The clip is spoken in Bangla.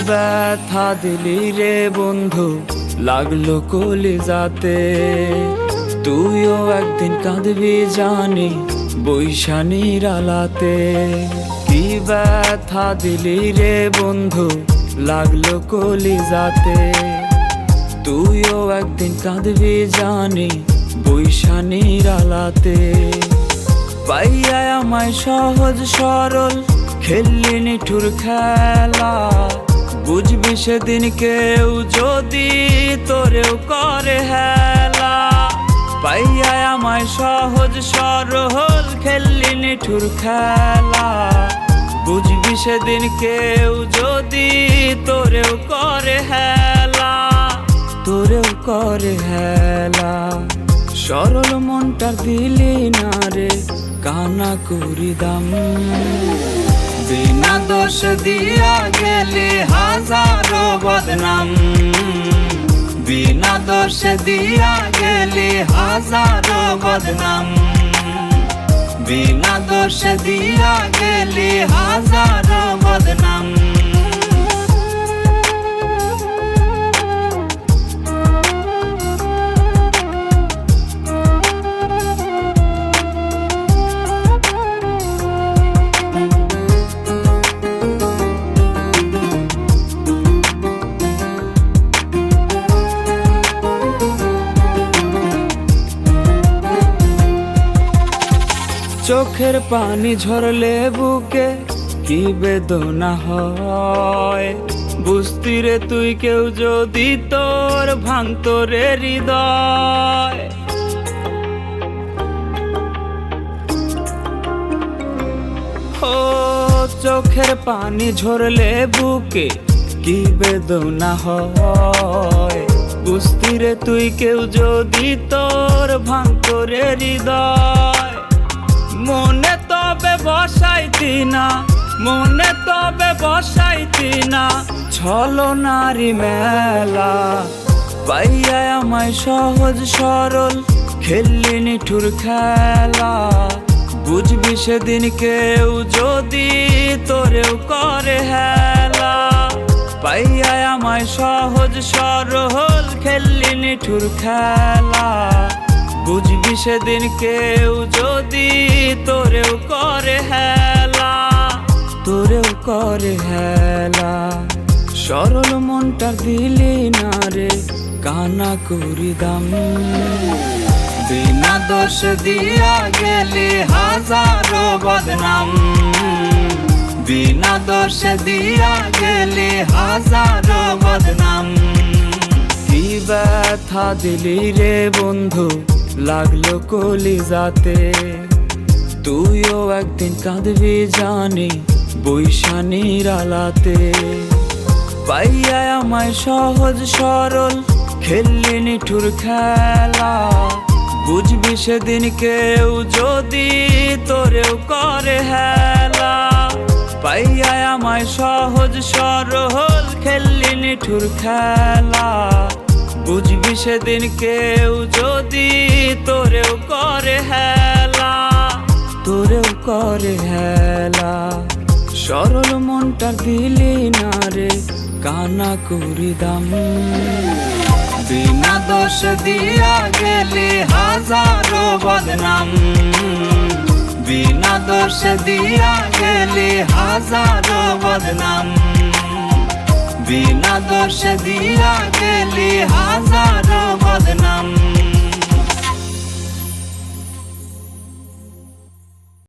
ব্যথা দিলি রে বন্ধু, লাগলো কলিজাতে। তুইও একদিন কাঁদবি জানি বৈশানীর আলাতে। কি ব্যথা দিলি রে বন্ধু, লাগলো কলিজাতে। তুইও একদিন কাঁদবি জানি বৈশানীর আলাতে। পাইয়া আমায় সহজ সরল খেললি নিঠুর খেলা, বুঝবি সেদিন কেউ যদি তোরেও করে হেলা। পাইয়া আমায় সহজ সরল খেললি নিঠুর খেলা, বুঝবি সেদিন কেউ যদি তোরেও করে হেলা, তোরেও করে হেলা। সরল মনটা দিলি না রে কানা করি দাম, বিনা দোষ দিয়া গেলি হাজারো বদনাম। বিনা দোষ দিয়া গেলি হাজারো বদনাম। বিনা দোষ দিয়া গেলি হাজারো বদনাম। চোখের পানি ঝরলে বুকে কি বেদনা হয়, বুঝতি রে তুই কেউ যদি তোর ভাঙতো রে হৃদয়। ও চোখের পানি ঝরলে বুকে কি বেদনা হয়, বুঝতি রে তুই কেউ যদি তোর ভাঙতো রে হৃদয়। মনে তবে বসাইতি না, মনে তবে বসাইতি না ছলনারি মেলা। পাইয়া আমায় সহজ সরল খেললি নিঠুর খেলা, বুঝবি সেদিন কেউ যদি তোরেও করে হেলা। পাইয়া আমায় সহজ সরল খেললি নিঠুর খেলা, বুঝবি সেদিন কেউ যদি তোরেও করে হেলা, তোরেও করে হেলা। সরল মনটা দিলি না রে কানা করি দাম, বিনা দোষ দিয়া গেলি হাজারো বদনাম। বিনা দোষ দিয়া গেলি হাজারো বদনাম। কি ব্যথা দিলি রে বন্ধু, লাগলো কলিজাতে। তুইও একদিন কাঁদবি জানি বৈশানীর আলাতে। পাইয়া আমায় সহজ সরল খেললি নিঠুর খেলা, বুঝবি সেদিন কেউ যদি তোরেও করে হেলা। পাইয়া আমায় সহজ সরল খেললি নিঠুর খেলা, বুঝবি সেদিন কেউ যদি তোরেও করে হেলা, তোরেও করে হেলা। সরল মনটা দিলি না রে কানা করি দাম, বিনা দোষ দিয়া গেলি হাজারো বদনাম। বিনা দোষ দিয়া গেলি হাজারো বদনাম। বিনা দোষ দিয়া গেলি হাজারো বদনাম।